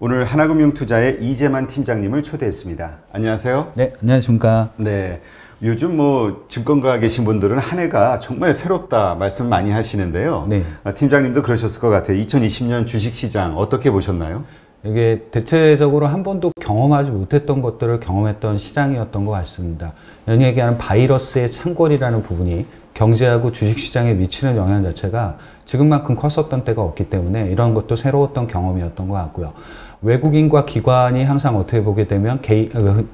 오늘 하나금융투자의 이재만 팀장님을 초대했습니다. 안녕하세요. 네, 안녕하십니까. 네, 요즘 증권가에 계신 분들은 한 해가 정말 새롭다 말씀 많이 하시는데요. 네. 팀장님도 그러셨을 것 같아요. 2020년 주식시장 어떻게 보셨나요? 이게 대체적으로 한 번도 경험하지 못했던 것들을 경험했던 시장이었던 것 같습니다. 연이 얘기하는 바이러스의 창궐이라는 부분이 경제하고 주식시장에 미치는 영향 자체가 지금만큼 컸었던 때가 없기 때문에 이런 것도 새로웠던 경험이었던 것 같고요. 외국인과 기관이 항상 어떻게 보게 되면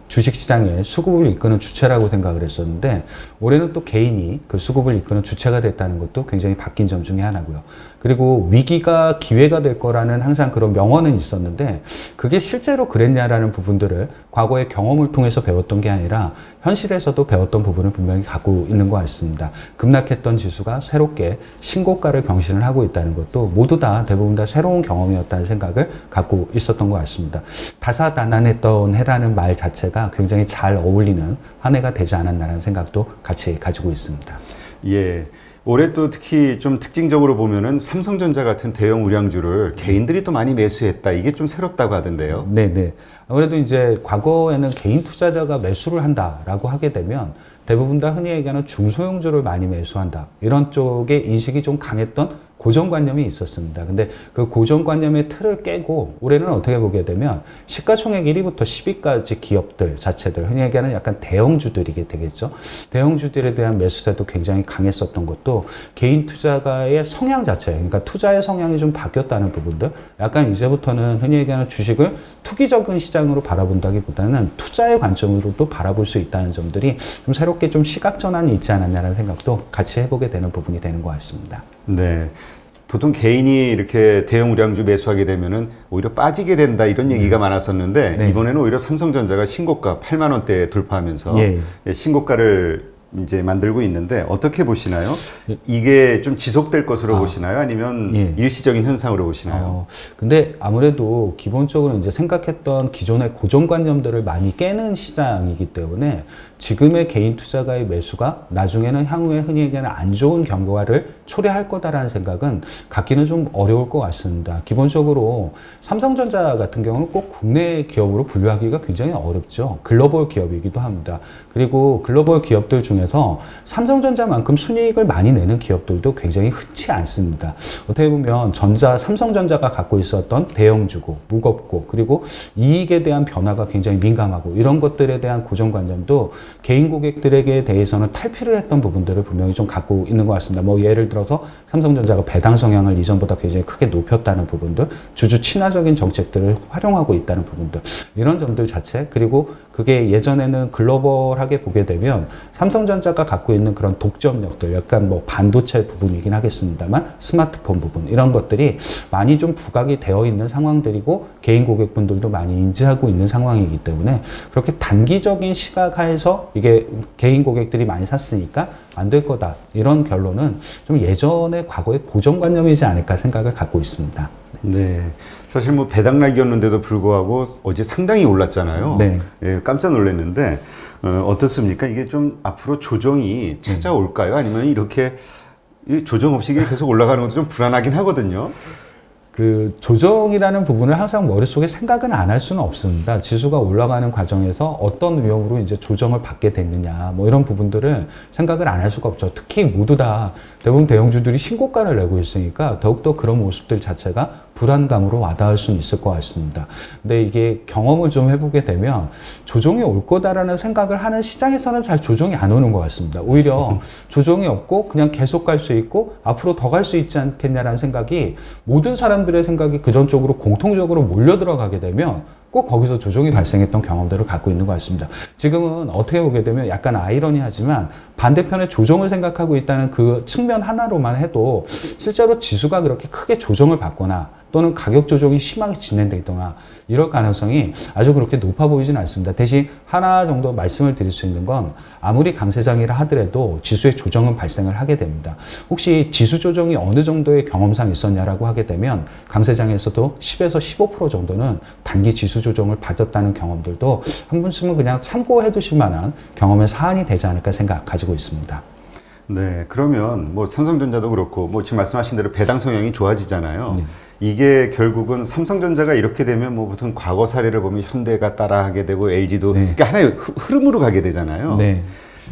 주식시장에 수급을 이끄는 주체라고 생각을 했었는데 올해는 또 개인이 그 수급을 이끄는 주체가 됐다는 것도 굉장히 바뀐 점 중에 하나고요. 그리고 위기가 기회가 될 거라는 항상 그런 명언은 있었는데 그게 실제로 그랬냐라는 부분들을 과거의 경험을 통해서 배웠던 게 아니라 현실에서도 배웠던 부분을 분명히 갖고 있는 것 같습니다. 급락했던 지수가 새롭게 신고가를 경신을 하고 있다는 것도 모두 다 대부분 다 새로운 경험이었다는 생각을 갖고 있었던 것 같습니다. 다사다난했던 해라는 말 자체가 굉장히 잘 어울리는 한 해가 되지 않았나라는 생각도 같이 가지고 있습니다. 예. 올해 또 특히 좀 특징적으로 보면은 삼성전자 같은 대형 우량주를 개인들이 또 많이 매수했다. 이게 좀 새롭다고 하던데요. 네네. 아무래도 이제 과거에는 개인 투자자가 매수를 한다라고 하게 되면 대부분 다 흔히 얘기하는 중소형주를 많이 매수한다. 이런 쪽의 인식이 좀 강했던 고정관념이 있었습니다. 근데 그 고정관념의 틀을 깨고 올해는 어떻게 보게 되면 시가총액 1위부터 10위까지 기업들 자체들, 흔히 얘기하는 약간 대형주들이게 되겠죠. 대형주들에 대한 매수세도 굉장히 강했었던 것도 개인 투자가의 성향 자체, 그러니까 투자의 성향이 좀 바뀌었다는 부분들, 약간 이제부터는 흔히 얘기하는 주식을 투기적인 시장으로 바라본다기보다는 투자의 관점으로도 바라볼 수 있다는 점들이 좀 새롭게 좀 시각전환이 있지 않았냐는 생각도 같이 해보게 되는 부분이 되는 것 같습니다. 네. 보통 개인이 이렇게 대형 우량주 매수하게 되면은 오히려 빠지게 된다 이런 얘기가 많았었는데 네. 이번에는 오히려 삼성전자가 신고가 8만 원대 돌파하면서 예. 신고가를 이제 만들고 있는데 어떻게 보시나요? 이게 좀 지속될 것으로 보시나요? 아니면 예. 일시적인 현상으로 보시나요? 근데 아무래도 기본적으로 이제 생각했던 기존의 고정관념들을 많이 깨는 시장이기 때문에 지금의 개인 투자가의 매수가 나중에는 향후에 흔히 얘기하는 안 좋은 경과를 초래할 거다라는 생각은 갖기는 좀 어려울 것 같습니다. 기본적으로 삼성전자 같은 경우는 꼭 국내 기업으로 분류하기가 굉장히 어렵죠. 글로벌 기업이기도 합니다. 그리고 글로벌 기업들 중에서 삼성전자만큼 순이익을 많이 내는 기업들도 굉장히 흔치 않습니다. 어떻게 보면 삼성전자가 갖고 있었던 대형주고 무겁고 그리고 이익에 대한 변화가 굉장히 민감하고 이런 것들에 대한 고정관념도 개인 고객들에게 대해서는 탈피를 했던 부분들을 분명히 좀 갖고 있는 것 같습니다. 예를 들어서 삼성전자가 배당 성향을 이전보다 굉장히 크게 높였다는 부분들, 주주 친화적인 정책들을 활용하고 있다는 부분들, 이런 점들 자체, 그리고 그게 예전에는 글로벌하게 보게 되면 삼성전자가 갖고 있는 그런 독점력들, 약간 반도체 부분이긴 하겠습니다만 스마트폰 부분, 이런 것들이 많이 좀 부각이 되어 있는 상황들이고 개인 고객분들도 많이 인지하고 있는 상황이기 때문에 그렇게 단기적인 시각 하에서 이게 개인 고객들이 많이 샀으니까 안 될 거다, 이런 결론은 좀 예전의 과거의 고정관념이지 않을까 생각을 갖고 있습니다. 네. 사실 배당락이었는데도 불구하고 어제 상당히 올랐잖아요. 네. 예, 깜짝 놀랐는데 어떻습니까? 이게 좀 앞으로 조정이 찾아올까요? 아니면 이렇게 조정 없이 계속 올라가는 것도 좀 불안하긴 하거든요. 그 조정이라는 부분을 항상 머릿속에 생각은 안 할 수는 없습니다. 지수가 올라가는 과정에서 어떤 위험으로 이제 조정을 받게 됐느냐, 이런 부분들을 생각을 안 할 수가 없죠. 특히 모두 다 대부분 대형주들이 신고가를 내고 있으니까 더욱더 그런 모습들 자체가 불안감으로 와닿을 수는 있을 것 같습니다. 근데 이게 경험을 좀 해보게 되면 조정이 올 거다라는 생각을 하는 시장에서는 잘 조정이 안 오는 것 같습니다. 오히려 조정이 없고 그냥 계속 갈 수 있고 앞으로 더 갈 수 있지 않겠냐라는 생각이, 모든 사람들의 생각이 그런 쪽으로 공통적으로 몰려 들어가게 되면 꼭 거기서 조정이 발생했던 경험들을 갖고 있는 것 같습니다. 지금은 어떻게 보게 되면 약간 아이러니하지만 반대편에 조정을 생각하고 있다는 그 측면 하나로만 해도 실제로 지수가 그렇게 크게 조정을 받거나 또는 가격 조정이 심하게 진행돼 있거나 이럴 가능성이 아주 그렇게 높아 보이지는 않습니다. 대신 하나 정도 말씀을 드릴 수 있는 건 아무리 강세장이라 하더라도 지수의 조정은 발생을 하게 됩니다. 혹시 지수 조정이 어느 정도의 경험상 있었냐라고 하게 되면 강세장에서도 10에서 15% 정도는 단기 지수 조정을 받았다는 경험들도 한 번쯤은 그냥 참고해 두실 만한 경험의 사안이 되지 않을까 생각 가지고 있습니다. 네, 그러면 삼성전자도 그렇고 지금 말씀하신 대로 배당 성향이 좋아지잖아요. 네. 이게 결국은 삼성전자가 이렇게 되면 뭐 보통 과거 사례를 보면 현대가 따라하게 되고 LG도 네. 그러니까 하나의 흐름으로 가게 되잖아요. 네.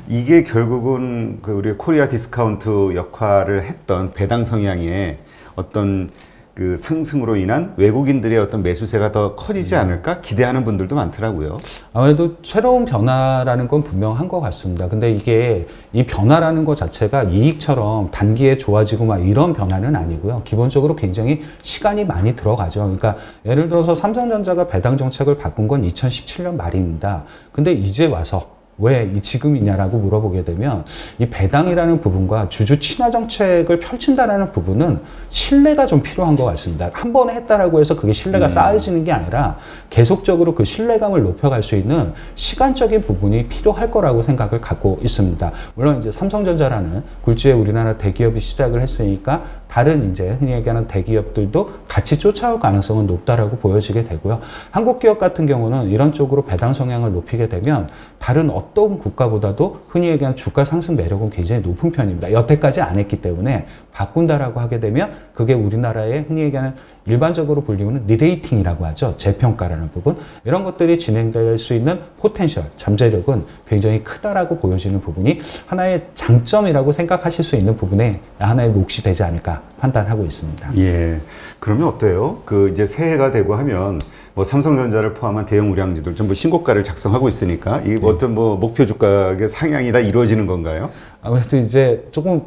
이게 결국은 그 우리 코리아 디스카운트 역할을 했던 배당 성향의 어떤 그 상승으로 인한 외국인들의 어떤 매수세가 더 커지지 않을까 기대하는 분들도 많더라고요. 아무래도 새로운 변화라는 건 분명한 것 같습니다. 근데 이게 이 변화라는 것 자체가 이익처럼 단기에 좋아지고 막 이런 변화는 아니고요. 기본적으로 굉장히 시간이 많이 들어가죠. 그러니까 예를 들어서 삼성전자가 배당 정책을 바꾼 건 2017년 말입니다. 근데 이제 와서 왜 이 지금이냐라고 물어보게 되면 이 배당이라는 부분과 주주 친화 정책을 펼친다라는 부분은 신뢰가 좀 필요한 것 같습니다. 한 번에 했다라고 해서 그게 신뢰가 쌓여지는 게 아니라 계속적으로 그 신뢰감을 높여갈 수 있는 시간적인 부분이 필요할 거라고 생각을 갖고 있습니다. 물론 이제 삼성전자라는 굴지의 우리나라 대기업이 시작을 했으니까 다른 이제 흔히 얘기하는 대기업들도 같이 쫓아올 가능성은 높다라고 보여지게 되고요. 한국 기업 같은 경우는 이런 쪽으로 배당 성향을 높이게 되면 다른 어떤 국가보다도 흔히 얘기하는 주가 상승 매력은 굉장히 높은 편입니다. 여태까지 안 했기 때문에 바꾼다라고 하게 되면 그게 우리나라의 흔히 얘기하는 일반적으로 불리우는 리레이팅이라고 하죠. 재평가라는 부분. 이런 것들이 진행될 수 있는 포텐셜, 잠재력은 굉장히 크다라고 보여지는 부분이 하나의 장점이라고 생각하실 수 있는 부분에 하나의 몫이 되지 않을까 판단하고 있습니다. 예. 그러면 어때요? 그 이제 새해가 되고 하면 뭐 삼성전자를 포함한 대형 우량주들 전부 신고가를 작성하고 있으니까 이 어떤 뭐 목표 주가의 상향이 다 이루어지는 건가요? 아무래도 이제 조금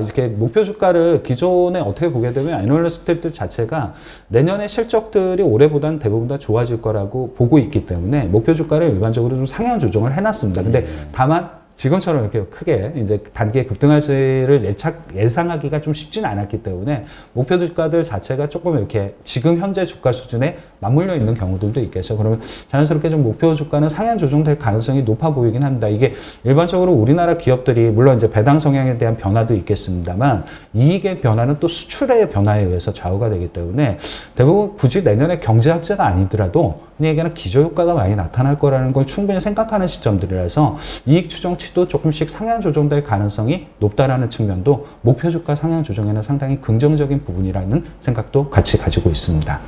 이렇게 목표 주가를 기존에 어떻게 보게 되면 애널리스트들 자체가 내년의 실적들이 올해보다는 대부분 다 좋아질 거라고 보고 있기 때문에 목표 주가를 일반적으로 좀 상향 조정을 해놨습니다. 근데 다만 지금처럼 이렇게 크게 이제 단기에 급등할지를 예상하기가 좀 쉽지는 않았기 때문에 목표 주가들 자체가 조금 이렇게 지금 현재 주가 수준에 맞물려 있는 경우들도 있겠죠. 그러면 자연스럽게 좀 목표 주가는 상향 조정될 가능성이 높아 보이긴 합니다. 이게 일반적으로 우리나라 기업들이 물론 이제 배당 성향에 대한 변화도 있겠습니다만 이익의 변화는 또 수출의 변화에 의해서 좌우가 되기 때문에 대부분 굳이 내년에 경제학자가 아니더라도 흔히 얘기하는 기저효과가 많이 나타날 거라는 걸 충분히 생각하는 시점들이라서 이익 추정치도 조금씩 상향 조정될 가능성이 높다라는 측면도 목표 주가 상향 조정에는 상당히 긍정적인 부분이라는 생각도 같이 가지고 있습니다.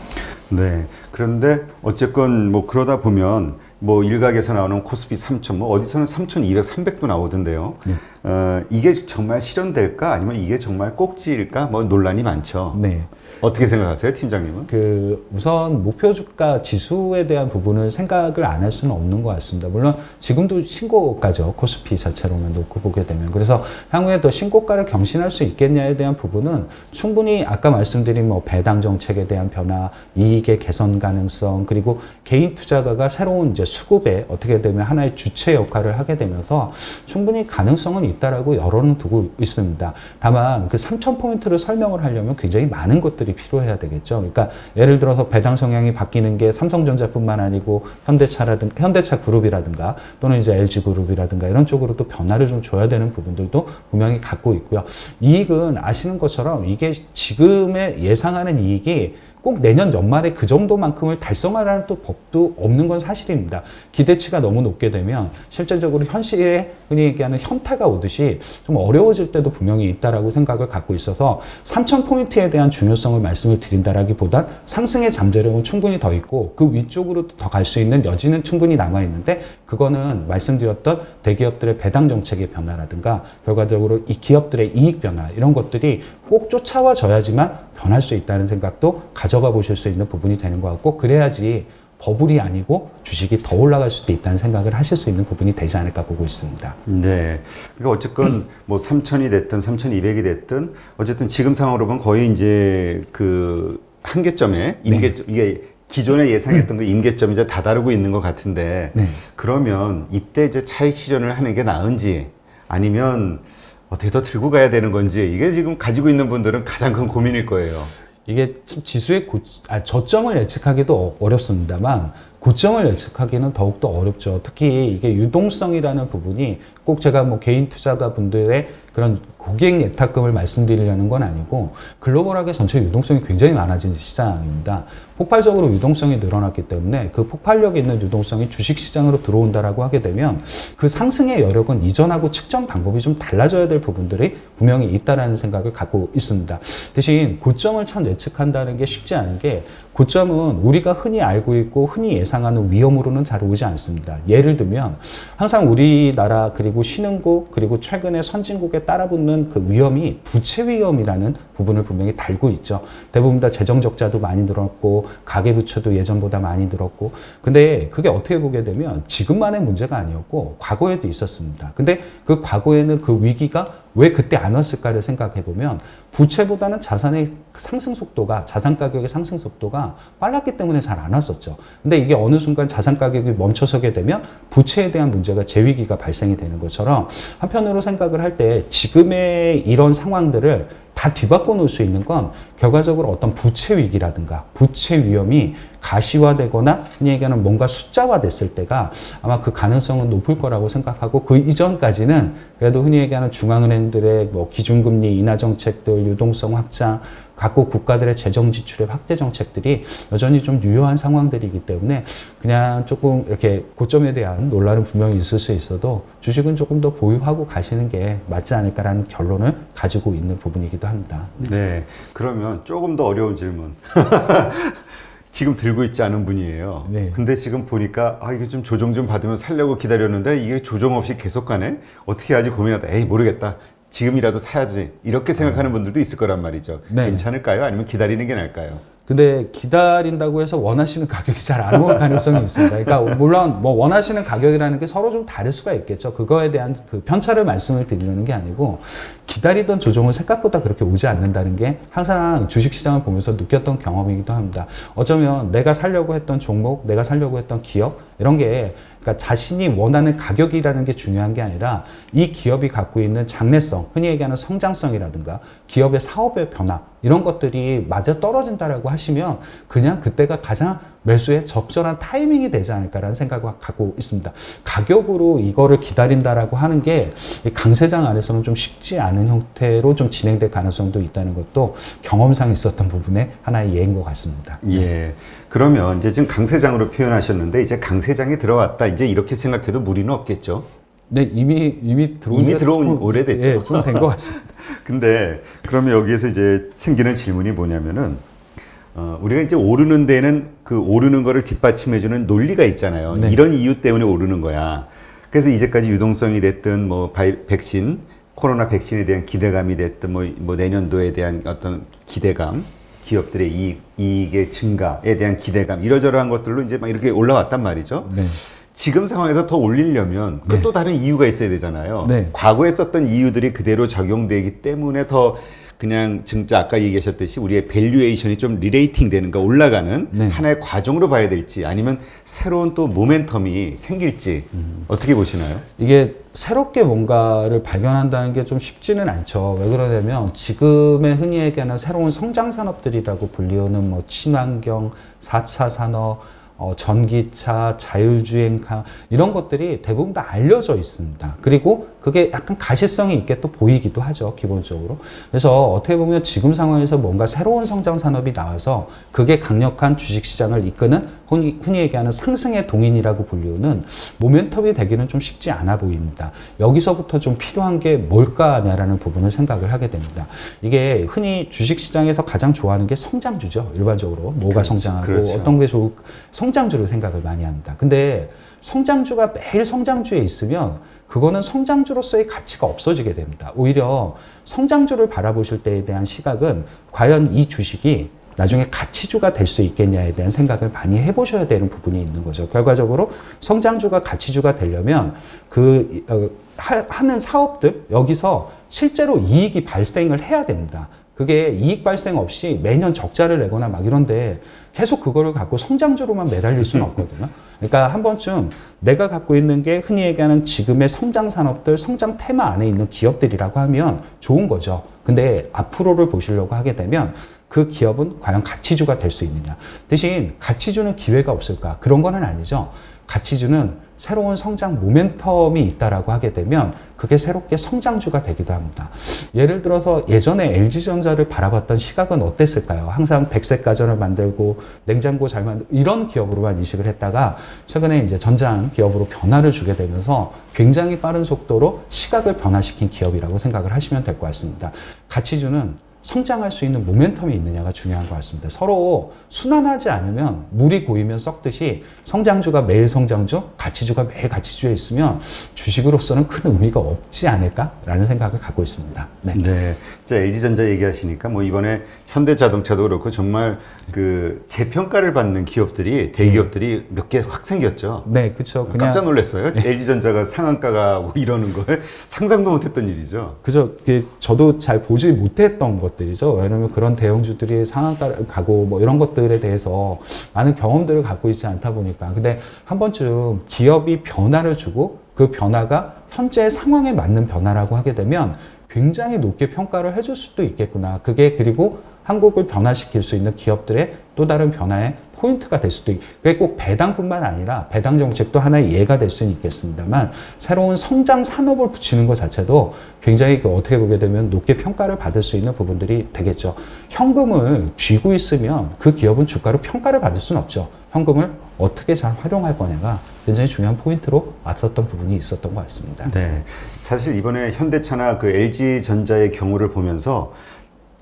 네. 그런데 어쨌건 뭐 그러다 보면 뭐 일각에서 나오는 코스피 3,000, 뭐 어디서는 3,200, 300도 나오던데요. 이게 정말 실현될까? 아니면 이게 정말 꼭지일까? 뭐 논란이 많죠. 네. 어떻게 생각하세요, 팀장님은? 우선 목표 주가 지수에 대한 부분을 생각을 안 할 수는 없는 것 같습니다. 물론 지금도 신고가죠. 코스피 자체로만 놓고 보게 되면. 그래서 향후에 더 신고가를 경신할 수 있겠냐에 대한 부분은 충분히 아까 말씀드린 뭐 배당 정책에 대한 변화, 이익의 개선 가능성, 그리고 개인 투자가가 새로운 이제 수급에 어떻게 되면 하나의 주체 역할을 하게 되면서 충분히 가능성은 있다라고 열어는 두고 있습니다. 다만 그 3,000포인트를 설명을 하려면 굉장히 많은 것들이 필요해야 되겠죠. 그러니까 예를 들어서 배당 성향이 바뀌는 게 삼성전자뿐만 아니고 현대차 그룹이라든가 또는 이제 LG 그룹이라든가 이런 쪽으로 또 변화를 좀 줘야 되는 부분들도 분명히 갖고 있고요. 이익은 아시는 것처럼 이게 지금의 예상하는 이익이 꼭 내년 연말에 그 정도만큼을 달성하라는 또 법도 없는 건 사실입니다. 기대치가 너무 높게 되면 실제적으로 현실에 흔히 얘기하는 현타가 오듯이 좀 어려워질 때도 분명히 있다라고 생각을 갖고 있어서 3,000포인트에 대한 중요성을 말씀을 드린다라기보단 상승의 잠재력은 충분히 더 있고 그 위쪽으로 더 갈 수 있는 여지는 충분히 남아 있는데 그거는 말씀드렸던 대기업들의 배당 정책의 변화라든가 결과적으로 이 기업들의 이익 변화 이런 것들이 꼭 쫓아와져야지만 변할 수 있다는 생각도 가져가 보실 수 있는 부분이 되는 것 같고 그래야지 버블이 아니고 주식이 더 올라갈 수도 있다는 생각을 하실 수 있는 부분이 되지 않을까 보고 있습니다. 네. 그러니까 어쨌건 뭐 3,000이 됐든 3,200이 됐든 어쨌든 지금 상황으로 보면 거의 이제 그 한계점에 임계점 이게 기존에 예상했던 그 임계점이 이제 다다르고 있는 것 같은데 그러면 이때 이제 차익 실현을 하는 게 나은지 아니면 어떻게 더 들고 가야 되는 건지 이게 지금 가지고 있는 분들은 가장 큰 고민일 거예요. 이게 참 지수의 저점을 예측하기도 어렵습니다만 고점을 예측하기는 더욱더 어렵죠. 특히 이게 유동성이라는 부분이 꼭 제가 뭐 개인 투자가 분들의 그런 고객 예탁금을 말씀드리려는 건 아니고 글로벌하게 전체 유동성이 굉장히 많아진 시장입니다. 폭발적으로 유동성이 늘어났기 때문에 그 폭발력 있는 유동성이 주식시장으로 들어온다라고 하게 되면 그 상승의 여력은 이전하고 측정 방법이 좀 달라져야 될 부분들이 분명히 있다라는 생각을 갖고 있습니다. 대신 고점을 참 예측한다는 게 쉽지 않은 게 고점은 우리가 흔히 알고 있고 흔히 예상하는 위험으로는 잘 오지 않습니다. 예를 들면 항상 우리나라 그리고 신흥국 그리고 최근에 선진국에 따라붙는 그 위험이 부채 위험이라는 부분을 분명히 달고 있죠. 대부분 다 재정 적자도 많이 늘었고 가계부채도 예전보다 많이 늘었고 근데 그게 어떻게 보게 되면 지금만의 문제가 아니었고 과거에도 있었습니다. 근데 그 과거에는 그 위기가 왜 그때 안 왔을까를 생각해 보면 부채보다는 자산의 상승 속도가 자산 가격의 상승 속도가 빨랐기 때문에 잘 안 왔었죠. 근데 이게 어느 순간 자산 가격이 멈춰서게 되면 부채에 대한 문제가 재위기가 발생이 되는 것처럼 한편으로 생각을 할 때 지금의 이런 상황들을 다 뒤바꿔 놓을 수 있는 건 결과적으로 어떤 부채 위기라든가 부채 위험이 가시화되거나 흔히 얘기하는 뭔가 숫자화 됐을 때가 아마 그 가능성은 높을 거라고 생각하고 그 이전까지는 그래도 흔히 얘기하는 중앙은행들의 뭐 기준금리 인하 정책들, 유동성 확장, 각국 국가들의 재정 지출의 확대 정책들이 여전히 좀 유효한 상황들이기 때문에 그냥 조금 이렇게 고점에 대한 논란은 분명히 있을 수 있어도 주식은 조금 더 보유하고 가시는 게 맞지 않을까라는 결론을 가지고 있는 부분이기도 합니다. 네, 그러면 조금 더 어려운 질문. 지금 들고 있지 않은 분이에요. 네. 근데 지금 보니까 이게 좀 조정 좀 받으면 살려고 기다렸는데 이게 조정 없이 계속 가네? 어떻게 해야지 고민하다. 에이, 모르겠다. 지금이라도 사야지. 이렇게 생각하는 분들도 있을 거란 말이죠. 네. 괜찮을까요? 아니면 기다리는 게 나을까요? 근데 기다린다고 해서 원하시는 가격이 잘 안 오는 가능성이 있습니다. 그러니까 물론 뭐 원하시는 가격이라는 게 서로 좀 다를 수가 있겠죠. 그거에 대한 그 편차를 말씀을 드리는 게 아니고 기다리던 조정은 생각보다 그렇게 오지 않는다는 게 항상 주식시장을 보면서 느꼈던 경험이기도 합니다. 어쩌면 내가 살려고 했던 종목, 내가 살려고 했던 기업 이런 게 그러니까 자신이 원하는 가격이라는 게 중요한 게 아니라 이 기업이 갖고 있는 장래성, 흔히 얘기하는 성장성이라든가 기업의 사업의 변화 이런 것들이 맞아 떨어진다라고 하시면 그냥 그때가 가장 매수에 적절한 타이밍이 되지 않을까라는 생각을 갖고 있습니다. 가격으로 이거를 기다린다라고 하는 게 강세장 안에서는 좀 쉽지 않은 형태로 좀 진행될 가능성도 있다는 것도 경험상 있었던 부분의 하나의 예인 것 같습니다. 예. 그러면 이제 지금 강세장으로 표현하셨는데 이제 강세장에 들어왔다. 이제 이렇게 생각해도 무리는 없겠죠. 네, 이미 들어온 오래됐죠. 예, 좀 된 것 같습니다. 근데 그러면 여기에서 이제 생기는 질문이 뭐냐면은 우리가 이제 오르는 데는 그 오르는 거를 뒷받침해주는 논리가 있잖아요. 네. 이런 이유 때문에 오르는 거야. 그래서 이제까지 유동성이 됐든 뭐 백신, 코로나 백신에 대한 기대감이 됐든 뭐 내년도에 대한 어떤 기대감, 기업들의 이익의 증가에 대한 기대감 이러저러한 것들로 이제 막 이렇게 올라왔단 말이죠. 네. 지금 상황에서 더 올리려면 그 또 다른 이유가 있어야 되잖아요. 네. 과거에 썼던 이유들이 그대로 적용되기 때문에 더 그냥 진짜 아까 얘기하셨듯이 우리의 밸류에이션이 좀 리레이팅 되는 거 올라가는 네. 하나의 과정으로 봐야 될지 아니면 새로운 또 모멘텀이 생길지 어떻게 보시나요? 이게 새롭게 뭔가를 발견한다는 게 좀 쉽지는 않죠. 왜 그러냐면 지금의 흔히 얘기하는 새로운 성장 산업들이라고 불리우는 뭐 친환경, 4차 산업, 전기차, 자율주행차 이런 것들이 대부분 다 알려져 있습니다. 그리고 그게 약간 가시성이 있게 또 보이기도 하죠, 기본적으로. 그래서 어떻게 보면 지금 상황에서 뭔가 새로운 성장 산업이 나와서 그게 강력한 주식시장을 이끄는 흔히 얘기하는 상승의 동인이라고 불리우는 모멘텀이 되기는 좀 쉽지 않아 보입니다. 여기서부터 좀 필요한 게 뭘까냐라는 부분을 생각을 하게 됩니다. 이게 흔히 주식시장에서 가장 좋아하는 게 성장주죠, 일반적으로. 뭐가 성장하고 그렇죠. 어떤 게 좋을 성장주를 생각을 많이 합니다. 근데 성장주가 매일 성장주에 있으면 그거는 성장주로서의 가치가 없어지게 됩니다. 오히려 성장주를 바라보실 때에 대한 시각은 과연 이 주식이 나중에 가치주가 될 수 있겠냐에 대한 생각을 많이 해보셔야 되는 부분이 있는 거죠. 결과적으로 성장주가 가치주가 되려면 하는 사업들 여기서 실제로 이익이 발생을 해야 됩니다. 그게 이익 발생 없이 매년 적자를 내거나 막 이런데 계속 그거를 갖고 성장주로만 매달릴 수는 없거든요. 그러니까 한 번쯤 내가 갖고 있는 게 흔히 얘기하는 지금의 성장 산업들, 성장 테마 안에 있는 기업들이라고 하면 좋은 거죠. 근데 앞으로를 보시려고 하게 되면 그 기업은 과연 가치주가 될 수 있느냐. 대신 가치주는 기회가 없을까? 그런 거는 아니죠. 가치주는 새로운 성장 모멘텀이 있다라고 하게 되면 그게 새롭게 성장주가 되기도 합니다. 예를 들어서 예전에 LG전자를 바라봤던 시각은 어땠을까요? 항상 백색 가전을 만들고 냉장고 잘 만들고 이런 기업으로만 인식을 했다가 최근에 이제 전장 기업으로 변화를 주게 되면서 굉장히 빠른 속도로 시각을 변화시킨 기업이라고 생각을 하시면 될 것 같습니다. 가치주는 성장할 수 있는 모멘텀이 있느냐가 중요한 것 같습니다. 서로 순환하지 않으면 물이 고이면 썩듯이 성장주가 매일 성장주, 가치주가 매일 가치주에 있으면 주식으로서는 큰 의미가 없지 않을까라는 생각을 갖고 있습니다. 네. 네. LG전자 얘기하시니까 뭐 이번에 현대자동차도 그렇고 정말 그 재평가를 받는 기업들이 대기업들이 몇 개 확 생겼죠. 네, 그렇죠. 그냥 깜짝 놀랐어요. 네. LG전자가 상한가가 뭐 이러는 걸 상상도 못했던 일이죠. 그죠. 저도 잘 보지 못했던 것들이죠. 왜냐하면 그런 대형주들이 상한가를 가고 뭐 이런 것들에 대해서 많은 경험들을 갖고 있지 않다 보니까. 근데 한 번쯤 기업이 변화를 주고 그 변화가 현재 상황에 맞는 변화라고 하게 되면 굉장히 높게 평가를 해줄 수도 있겠구나. 그게 그리고 한국을 변화시킬 수 있는 기업들의 또 다른 변화의 포인트가 될 수도 있고, 그게 꼭 배당뿐만 아니라 배당 정책도 하나의 예가 될 수는 있겠습니다만 새로운 성장 산업을 붙이는 것 자체도 굉장히 어떻게 보게 되면 높게 평가를 받을 수 있는 부분들이 되겠죠. 현금을 쥐고 있으면 그 기업은 주가로 평가를 받을 수는 없죠. 현금을 어떻게 잘 활용할 거냐가 굉장히 중요한 포인트로 왔었던 부분이 있었던 것 같습니다. 네, 사실 이번에 현대차나 그 LG전자의 경우를 보면서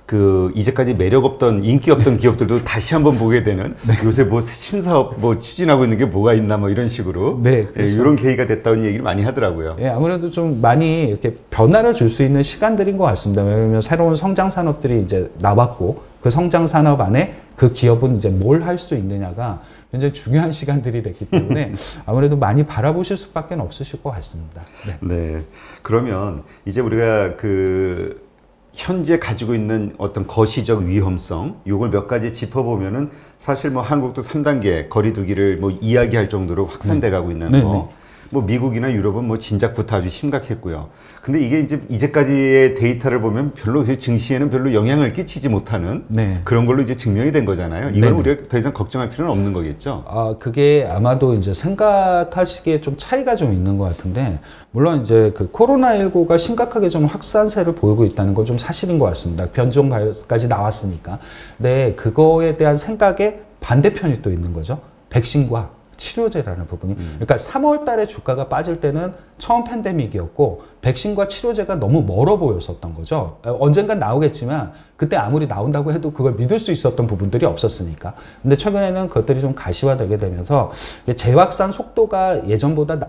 그 이제까지 매력 없던 인기 없던 기업들도 다시 한번 보게 되는 네. 요새 뭐 신사업 뭐 추진하고 있는 게 뭐가 있나 뭐 이런 식으로 네, 그렇죠. 이런 계기가 됐다는 얘기를 많이 하더라고요. 예, 아무래도 좀 많이 이렇게 변화를 줄 수 있는 시간들인 것 같습니다. 왜냐하면 새로운 성장 산업들이 이제 나왔고 그 성장 산업 안에 그 기업은 이제 뭘 할 수 있느냐가 굉장히 중요한 시간들이 됐기 때문에 아무래도 많이 바라보실 수밖에 없으실 것 같습니다. 네. 네. 그러면 이제 우리가 그 현재 가지고 있는 어떤 거시적 위험성, 요걸 몇 가지 짚어보면은 사실 뭐 한국도 3단계 거리두기를 뭐 이야기할 정도로 확산돼 가고 있는 네, 거. 네. 뭐 미국이나 유럽은 뭐 진작부터 아주 심각했고요. 근데 이게 이제까지의 데이터를 보면 별로 증시에는 별로 영향을 끼치지 못하는 네. 그런 걸로 이제 증명이 된 거잖아요. 이건 우리가 더 이상 걱정할 필요는 없는 거겠죠. 그게 아마도 이제 생각하시기에 좀 차이가 좀 있는 것 같은데, 물론 이제 그 코로나19가 심각하게 좀 확산세를 보이고 있다는 건 좀 사실인 것 같습니다. 변종까지 나왔으니까. 근데 그거에 대한 생각에 반대편이 또 있는 거죠. 백신과 치료제라는 부분이. 그러니까 3월 달에 주가가 빠질 때는 처음 팬데믹이었고 백신과 치료제가 너무 멀어 보였었던 거죠. 언젠간 나오겠지만 그때 아무리 나온다고 해도 그걸 믿을 수 있었던 부분들이 없었으니까. 근데 최근에는 그것들이 좀 가시화되게 되면서 재확산 속도가 예전보다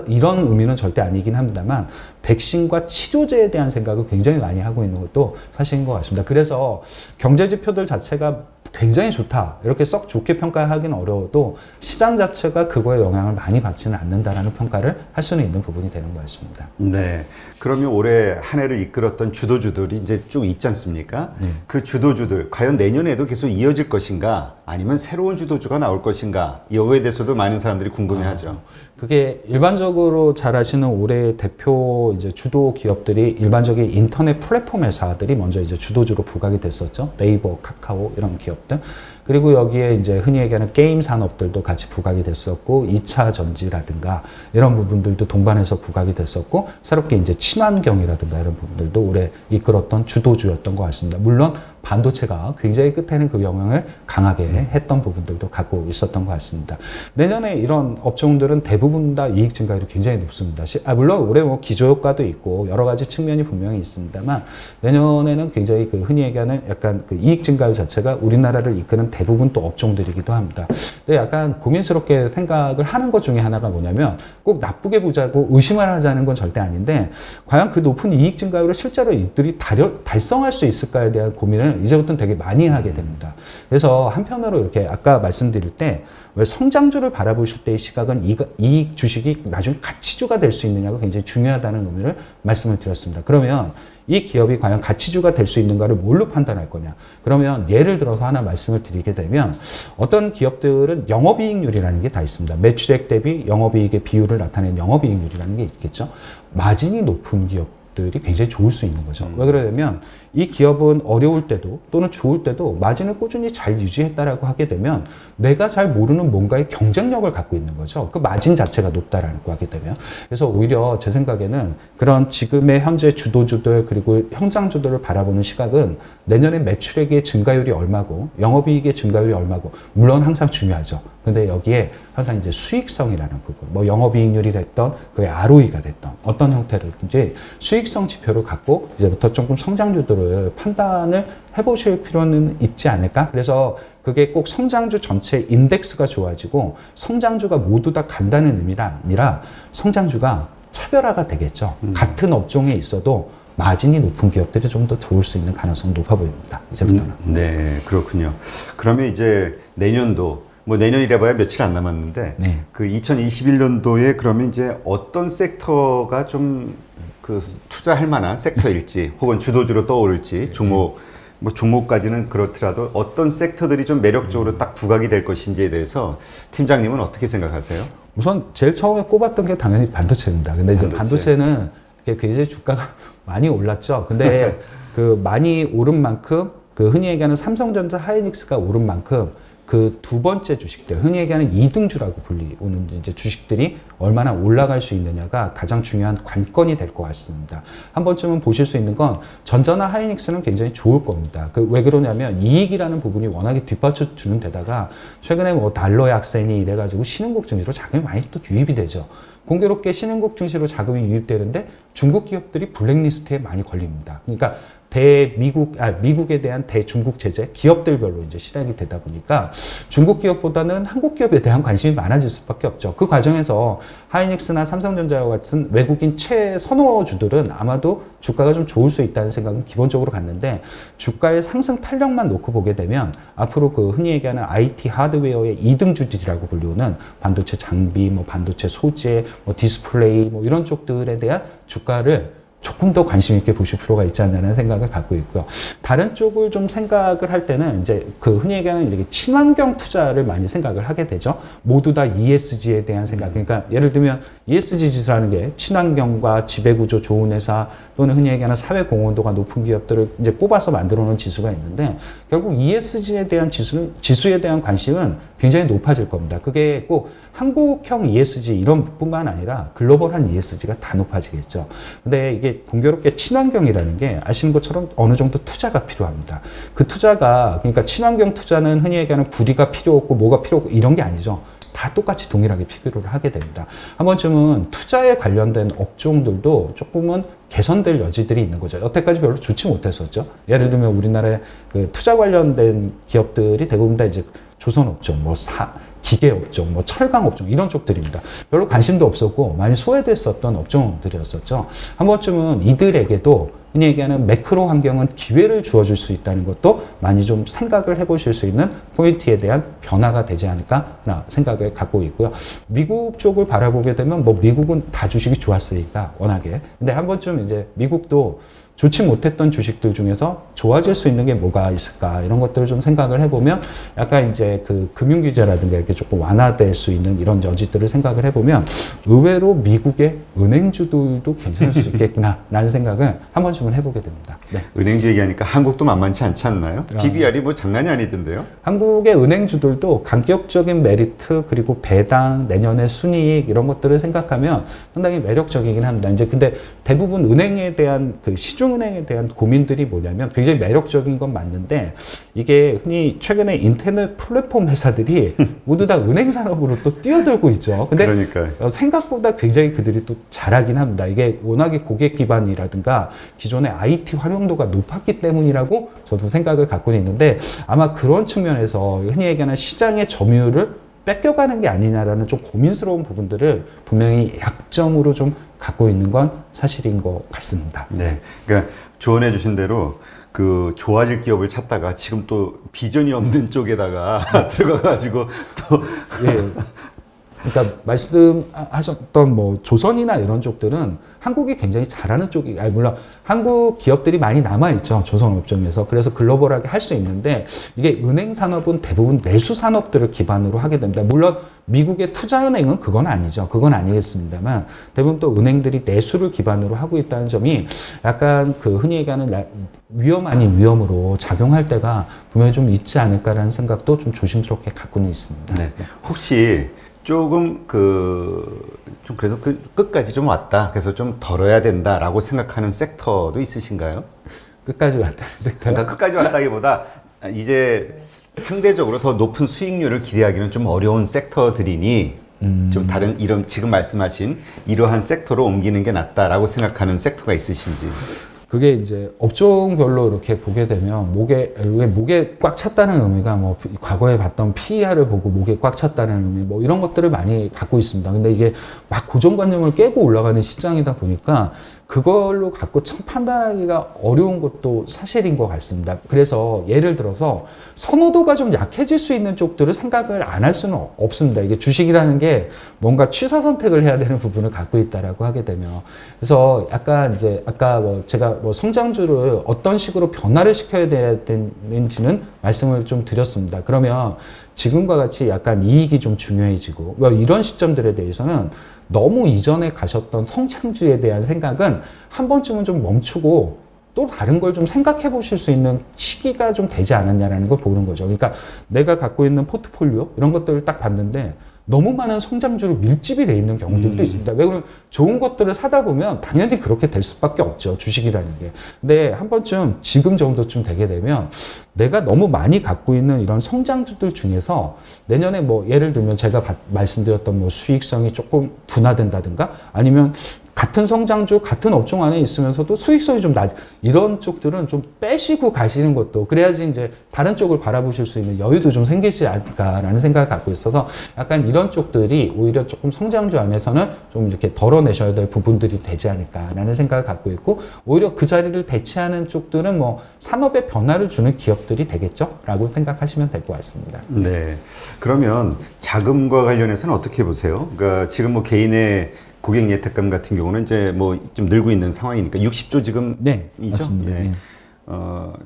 이런 의미는 절대 아니긴 합니다만 백신과 치료제에 대한 생각을 굉장히 많이 하고 있는 것도 사실인 것 같습니다. 그래서 경제 지표들 자체가 굉장히 좋다, 이렇게 썩 좋게 평가하기는 어려워도 시장 자체가 그거에 영향을 많이 받지는 않는다라는 평가를 할 수는 있는 부분이 되는 것 같습니다. 네. 그러면 올해 한 해를 이끌었던 주도주들이 이제 쭉 있지 않습니까? 네. 그 주도주들 과연 내년에도 계속 이어질 것인가, 아니면 새로운 주도주가 나올 것인가, 이거에 대해서도 많은 사람들이 궁금해하죠. 그게 일반적으로 잘 아시는 올해 대표 이제 주도 기업들이 일반적인 인터넷 플랫폼 회사들이 먼저 이제 주도주로 부각이 됐었죠. 네이버, 카카오 이런 기업들. 그리고 여기에 이제 흔히 얘기하는 게임 산업들도 같이 부각이 됐었고, 2차 전지라든가 이런 부분들도 동반해서 부각이 됐었고, 새롭게 이제 친환경이라든가 이런 부분들도 올해 이끌었던 주도주였던 것 같습니다. 물론 반도체가 굉장히 끝에는 그 영향을 강하게 했던 부분들도 갖고 있었던 것 같습니다. 내년에 이런 업종들은 대부분 다 이익 증가율이 굉장히 높습니다. 물론 올해 뭐 기저효과도 있고 여러 가지 측면이 분명히 있습니다만 내년에는 굉장히 그 흔히 얘기하는 약간 그 이익 증가율 자체가 우리나라를 이끄는 대부분 또 업종들이기도 합니다. 근데 약간 고민스럽게 생각을 하는 것 중에 하나가 뭐냐면, 꼭 나쁘게 보자고 의심을 하자는 건 절대 아닌데 과연 그 높은 이익 증가율을 실제로 이들이 달성할 수 있을까에 대한 고민을 이제부터는 되게 많이 하게 됩니다. 그래서 한편으로 이렇게 아까 말씀드릴 때 왜 성장주를 바라보실 때의 시각은 이익 주식이 나중에 가치주가 될 수 있느냐가 굉장히 중요하다는 의미를 말씀을 드렸습니다. 그러면 이 기업이 과연 가치주가 될 수 있는가를 뭘로 판단할 거냐. 그러면 예를 들어서 하나 말씀을 드리게 되면 어떤 기업들은 영업이익률이라는 게 다 있습니다. 매출액 대비 영업이익의 비율을 나타내는 영업이익률이라는 게 있겠죠. 마진이 높은 기업들이 굉장히 좋을 수 있는 거죠. 왜 그러냐면 이 기업은 어려울 때도 또는 좋을 때도 마진을 꾸준히 잘 유지했다라고 하게 되면 내가 잘 모르는 뭔가의 경쟁력을 갖고 있는 거죠. 그 마진 자체가 높다라고 하게 되면. 그래서 오히려 제 생각에는 그런 지금의 현재 주도주들 그리고 현장주들을 바라보는 시각은 내년에 매출액의 증가율이 얼마고 영업이익의 증가율이 얼마고 물론 항상 중요하죠. 근데 여기에 항상 이제 수익성이라는 부분, 뭐 영업이익률이 됐던 그게 ROE가 됐던 어떤 형태로든지 수익성 지표를 갖고 이제부터 조금 성장주들을 판단을 해보실 필요는 있지 않을까? 그래서 그게 꼭 성장주 전체 인덱스가 좋아지고 성장주가 모두 다 간다는 의미가 아니라 성장주가 차별화가 되겠죠. 같은 업종에 있어도 마진이 높은 기업들이 좀 더 좋을 수 있는 가능성이 높아 보입니다. 이제부터는. 네, 그렇군요. 그러면 이제 내년도 뭐 내년이라 봐야 며칠 안 남았는데 네. 그 2021년도에 그러면 이제 어떤 섹터가 좀 그 투자할 만한 섹터일지 혹은 주도주로 떠오를지 종목 뭐 종목까지는 그렇더라도 어떤 섹터들이 좀 매력적으로 딱 부각이 될 것인지에 대해서 팀장님은 어떻게 생각하세요? 우선 제일 처음에 꼽았던 게 당연히 반도체입니다. 근데 이제 반도체는 굉장히 주가가 많이 올랐죠. 근데 그 많이 오른 만큼 그 흔히 얘기하는 삼성전자, 하이닉스가 오른 만큼 그 두 번째 주식들, 흔히 얘기하는 2등주라고 불리우는 이제 주식들이 얼마나 올라갈 수 있느냐가 가장 중요한 관건이 될 것 같습니다. 한 번쯤은 보실 수 있는 건 전자나 하이닉스는 굉장히 좋을 겁니다. 왜 그러냐면 이익이라는 부분이 워낙에 뒷받쳐 주는 데다가 최근에 뭐 달러 약세니 이래가지고 신흥국 증시로 자금이 많이 또 유입이 되죠. 공교롭게 신흥국 증시로 자금이 유입되는데 중국 기업들이 블랙리스트에 많이 걸립니다. 그러니까 미국에 대한 대중국 제재, 기업들별로 이제 실행이 되다 보니까 중국 기업보다는 한국 기업에 대한 관심이 많아질 수밖에 없죠. 그 과정에서 하이닉스나 삼성전자와 같은 외국인 최선호주들은 아마도 주가가 좀 좋을 수 있다는 생각은 기본적으로 갖는데 주가의 상승 탄력만 놓고 보게 되면 앞으로 그 흔히 얘기하는 IT 하드웨어의 2등주들이라고 불리우는 반도체 장비, 뭐 반도체 소재, 뭐 디스플레이 뭐 이런 쪽들에 대한 주가를 조금 더 관심 있게 보실 필요가 있지 않나는 생각을 갖고 있고요. 다른 쪽을 좀 생각을 할 때는 이제 그 흔히 얘기하는 이렇게 친환경 투자를 많이 생각을 하게 되죠. 모두 다 ESG에 대한 생각. 그러니까 예를 들면 ESG 지수라는 게 친환경과 지배구조 좋은 회사 또는 흔히 얘기하는 사회 공헌도가 높은 기업들을 이제 꼽아서 만들어 놓은 지수가 있는데 결국 ESG에 대한 지수에 대한 관심은 굉장히 높아질 겁니다. 그게 꼭 한국형 ESG 이런 뿐만 아니라 글로벌한 ESG가 다 높아지겠죠. 근데 이게 공교롭게 친환경이라는 게 아시는 것처럼 어느 정도 투자가 필요합니다. 그 투자가 그러니까 친환경 투자는 흔히 얘기하는 구리가 필요 없고 뭐가 필요 없고 이런 게 아니죠. 다 똑같이 동일하게 필요를 하게 됩니다. 한 번쯤은 투자에 관련된 업종들도 조금은 개선될 여지들이 있는 거죠. 여태까지 별로 좋지 못했었죠. 예를 들면 우리나라의 그 투자 관련된 기업들이 대부분 다 이제 조선업종, 기계업종, 철강업종 이런 쪽들입니다. 별로 관심도 없었고 많이 소외됐었던 업종들이었었죠. 한 번쯤은 이들에게도 흔히 얘기하는 매크로 환경은 기회를 주어줄 수 있다는 것도 많이 좀 생각을 해보실 수 있는 포인트에 대한 변화가 되지 않을까 생각을 갖고 있고요. 미국 쪽을 바라보게 되면 뭐 미국은 다 주식이 좋았으니까 워낙에. 근데 한 번쯤 이제 미국도 좋지 못했던 주식들 중에서 좋아질 수 있는 게 뭐가 있을까 이런 것들을 좀 생각을 해보면 약간 이제 그 금융 규제라든가 이렇게 조금 완화될 수 있는 이런 여지들을 생각을 해보면 의외로 미국의 은행주들도 괜찮을 수 있겠구나라는 생각을 한 번쯤은 해보게 됩니다. 네. 은행주 얘기하니까 한국도 만만치 않지 않나요? PBR이 뭐 장난이 아니던데요? 한국의 은행주들도 간격적인 메리트 그리고 배당, 내년의 순이익 이런 것들을 생각하면 상당히 매력적이긴 합니다. 이제 근데 대부분 은행에 대한 그 시중은행에 대한 고민들이 뭐냐면 굉장히 매력적인 건 맞는데 이게 흔히 최근에 인터넷 플랫폼 회사들이 모두 다 은행 산업으로 또 뛰어들고 있죠. 근데 그러니까요. 생각보다 굉장히 그들이 또 잘하긴 합니다. 이게 워낙에 고객 기반이라든가 기존의 IT 활용도가 높았기 때문이라고 저도 생각을 갖고 있는데 아마 그런 측면에서 흔히 얘기하는 시장의 점유율을 뺏겨가는 게 아니냐라는 좀 고민스러운 부분들을 분명히 약점으로 좀 갖고 있는 건 사실인 것 같습니다. 네. 그러니까 조언해 주신 대로 그 좋아질 기업을 찾다가 지금 또 비전이 없는 쪽에다가 들어가가지고 또 예. 그러니까 말씀하셨던 뭐 조선이나 이런 쪽들은 한국이 굉장히 잘하는 쪽이, 아니 물론 한국 기업들이 많이 남아있죠. 조선 업종에서. 그래서 글로벌하게 할 수 있는데 이게 은행 산업은 대부분 내수 산업들을 기반으로 하게 됩니다. 물론 미국의 투자은행은 그건 아니죠. 그건 아니겠습니다만 대부분 또 은행들이 내수를 기반으로 하고 있다는 점이 약간 그 흔히 얘기하는 위험 아닌 위험으로 작용할 때가 분명히 좀 있지 않을까라는 생각도 좀 조심스럽게 갖고는 있습니다. 네. 혹시 조금 좀 그래도 끝까지 좀 왔다. 그래서 좀 덜어야 된다라고 생각하는 섹터도 있으신가요? 끝까지 왔다는 섹터. 그러니까 끝까지 왔다기보다 이제 상대적으로 더 높은 수익률을 기대하기는 좀 어려운 섹터들이니 좀 다른 이런 지금 말씀하신 이러한 섹터로 옮기는 게 낫다라고 생각하는 섹터가 있으신지. 그게 이제 업종별로 이렇게 보게 되면 목에 꽉 찼다는 의미가 뭐 과거에 봤던 PER을 보고 목에 꽉 찼다는 의미 뭐 이런 것들을 많이 갖고 있습니다. 근데 이게 막 고정관념을 깨고 올라가는 시장이다 보니까 그걸로 갖고 참 판단하기가 어려운 것도 사실인 것 같습니다. 그래서 예를 들어서 선호도가 좀 약해질 수 있는 쪽들을 생각을 안 할 수는 없습니다. 이게 주식이라는 게 뭔가 취사 선택을 해야 되는 부분을 갖고 있다라고 하게 되면 그래서 약간 이제 아까 뭐 제가 뭐 성장주를 어떤 식으로 변화를 시켜야 되는지는 말씀을 좀 드렸습니다. 그러면 지금과 같이 약간 이익이 좀 중요해지고 뭐 이런 시점들에 대해서는 너무 이전에 가셨던 성장주에 대한 생각은 한 번쯤은 좀 멈추고 또 다른 걸 좀 생각해 보실 수 있는 시기가 좀 되지 않았냐라는 걸 보는 거죠. 그러니까 내가 갖고 있는 포트폴리오 이런 것들을 딱 봤는데 너무 많은 성장주로 밀집이 돼 있는 경우들도 있습니다. 왜 그러면 좋은 것들을 사다 보면 당연히 그렇게 될 수밖에 없죠. 주식이라는 게. 근데 한 번쯤 지금 정도쯤 되게 되면 내가 너무 많이 갖고 있는 이런 성장주들 중에서 내년에 뭐 예를 들면 제가 말씀드렸던 뭐 수익성이 조금 둔화된다든가 아니면 같은 성장주, 같은 업종 안에 있으면서도 수익성이 좀 낮, 이런 쪽들은 좀 빼시고 가시는 것도 그래야지 이제 다른 쪽을 바라보실 수 있는 여유도 좀 생기지 않을까라는 생각을 갖고 있어서 약간 이런 쪽들이 오히려 조금 성장주 안에서는 좀 이렇게 덜어내셔야 될 부분들이 되지 않을까라는 생각을 갖고 있고 오히려 그 자리를 대체하는 쪽들은 뭐 산업의 변화를 주는 기업들이 되겠죠? 라고 생각하시면 될 것 같습니다. 네. 그러면 자금과 관련해서는 어떻게 보세요? 그러니까 지금 뭐 개인의 고객 예탁금 같은 경우는 이제 뭐 좀 늘고 있는 상황이니까 60조 지금이죠. 네, 맞습니다. 네.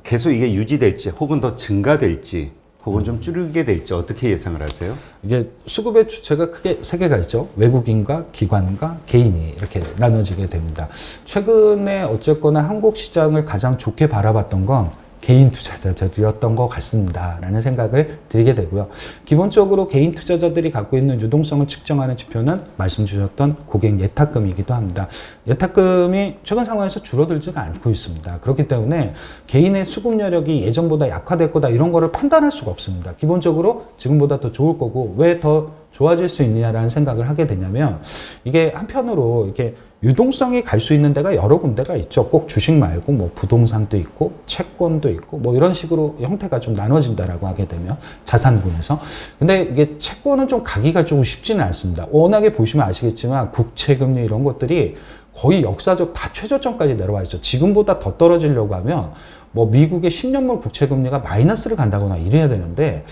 계속 이게 유지될지 혹은 더 증가될지 혹은 좀 줄게 될지 어떻게 예상을 하세요? 이게 수급의 주체가 크게 세 개가 있죠. 외국인과 기관과 개인이 이렇게 나눠지게 됩니다. 최근에 어쨌거나 한국 시장을 가장 좋게 바라봤던 건 개인 투자자들이었던 것 같습니다. 라는 생각을 드리게 되고요. 기본적으로 개인 투자자들이 갖고 있는 유동성을 측정하는 지표는 말씀 주셨던 고객 예탁금이기도 합니다. 예탁금이 최근 상황에서 줄어들지가 않고 있습니다. 그렇기 때문에 개인의 수급 여력이 예전보다 약화될 거다 이런 거를 판단할 수가 없습니다. 기본적으로 지금보다 더 좋을 거고 왜 더 좋아질 수 있느냐라는 생각을 하게 되냐면 이게 한편으로 이렇게 유동성이 갈 수 있는 데가 여러 군데가 있죠. 꼭 주식 말고 뭐 부동산도 있고 채권도 있고 뭐 이런 식으로 형태가 좀 나눠진다라고 하게 되면 자산군에서. 근데 이게 채권은 좀 가기가 조금 쉽지는 않습니다. 워낙에 보시면 아시겠지만 국채금리 이런 것들이 거의 역사적 다 최저점까지 내려와 있죠. 지금보다 더 떨어지려고 하면 뭐 미국의 10년물 국채금리가 마이너스를 간다거나 이래야 되는데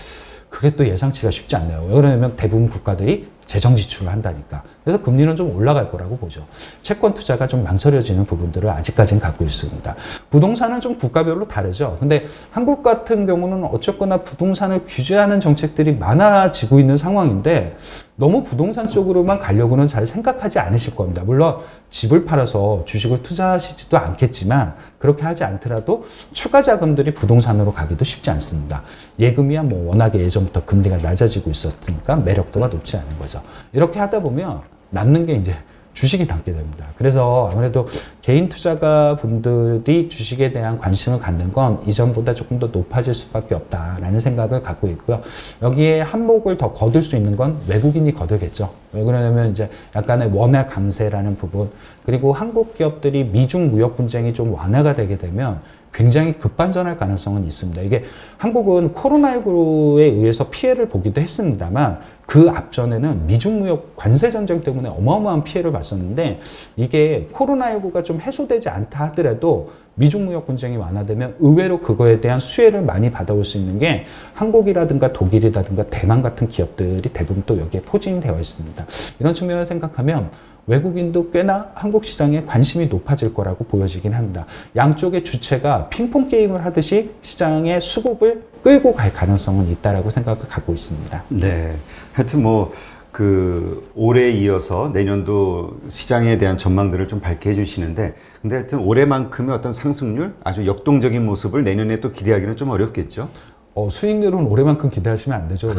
그게 또 예상치가 쉽지 않네요. 왜 그러냐면 대부분 국가들이 재정 지출을 한다니까. 그래서 금리는 좀 올라갈 거라고 보죠. 채권 투자가 좀 망설여지는 부분들을 아직까지는 갖고 있습니다. 부동산은 좀 국가별로 다르죠. 근데 한국 같은 경우는 어쨌거나 부동산을 규제하는 정책들이 많아지고 있는 상황인데 너무 부동산 쪽으로만 가려고는 잘 생각하지 않으실 겁니다. 물론 집을 팔아서 주식을 투자하시지도 않겠지만 그렇게 하지 않더라도 추가 자금들이 부동산으로 가기도 쉽지 않습니다. 예금이야 뭐 워낙에 예전부터 금리가 낮아지고 있었으니까 매력도가 높지 않은 거죠. 이렇게 하다 보면 남는 게 이제 주식이 남게 됩니다. 그래서 아무래도 개인 투자가 분들이 주식에 대한 관심을 갖는 건 이전보다 조금 더 높아질 수밖에 없다라는 생각을 갖고 있고요. 여기에 한몫을 더 거둘 수 있는 건 외국인이 거두겠죠. 왜 그러냐면 이제 약간의 원화 강세라는 부분, 그리고 한국 기업들이 미중 무역 분쟁이 좀 완화가 되게 되면 굉장히 급반전할 가능성은 있습니다. 이게 한국은 코로나19에 의해서 피해를 보기도 했습니다만 그 앞전에는 미중 무역 관세 전쟁 때문에 어마어마한 피해를 봤었는데 이게 코로나19가 좀 해소되지 않다 하더라도 미중 무역 분쟁이 완화되면 의외로 그거에 대한 수혜를 많이 받아올 수 있는 게 한국이라든가 독일이라든가 대만 같은 기업들이 대부분 또 여기에 포진되어 있습니다. 이런 측면을 생각하면 외국인도 꽤나 한국 시장에 관심이 높아질 거라고 보여지긴 합니다. 양쪽의 주체가 핑퐁 게임을 하듯이 시장의 수급을 끌고 갈 가능성은 있다라고 생각을 갖고 있습니다. 네. 하여튼 뭐 올해에 이어서 내년도 시장에 대한 전망들을 좀 밝게 해주시는데, 근데 하여튼 올해만큼의 어떤 상승률, 아주 역동적인 모습을 내년에 또 기대하기는 좀 어렵겠죠? 수익률은 올해만큼 기대하시면 안 되죠.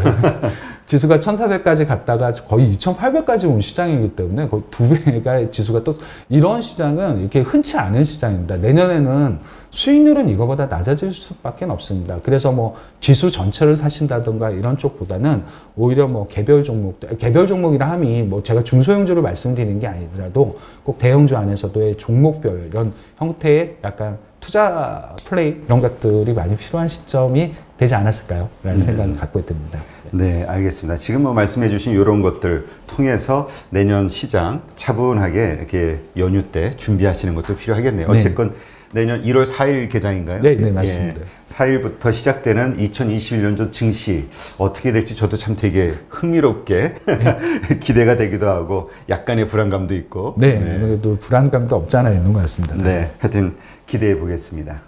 지수가 1400까지 갔다가 거의 2800까지 온 시장이기 때문에 거의 2배가 지수가 또 이런 시장은 이렇게 흔치 않은 시장입니다. 내년에는 수익률은 이거보다 낮아질 수밖에 없습니다. 그래서 뭐 지수 전체를 사신다든가 이런 쪽보다는 오히려 뭐 개별 종목이라 함이 뭐 제가 중소형주를 말씀드리는 게 아니더라도 꼭 대형주 안에서도의 종목별 이런 형태의 약간 투자 플레이 이런 것들이 많이 필요한 시점이 되지 않았을까요? 라는 생각을 갖고 있습니다. 네, 알겠습니다. 지금 뭐 말씀해 주신 이런 것들 통해서 내년 시장 차분하게 이렇게 연휴 때 준비하시는 것도 필요하겠네요. 네. 어쨌건 내년 1월 4일 개장인가요? 네, 네, 맞습니다. 4일부터 시작되는 2021년도 증시 어떻게 될지 저도 참 되게 흥미롭게 기대가 되기도 하고 약간의 불안감도 있고. 네, 아무래도 불안감도 없지 않아 있는 것 같습니다. 네, 하여튼 기대해 보겠습니다.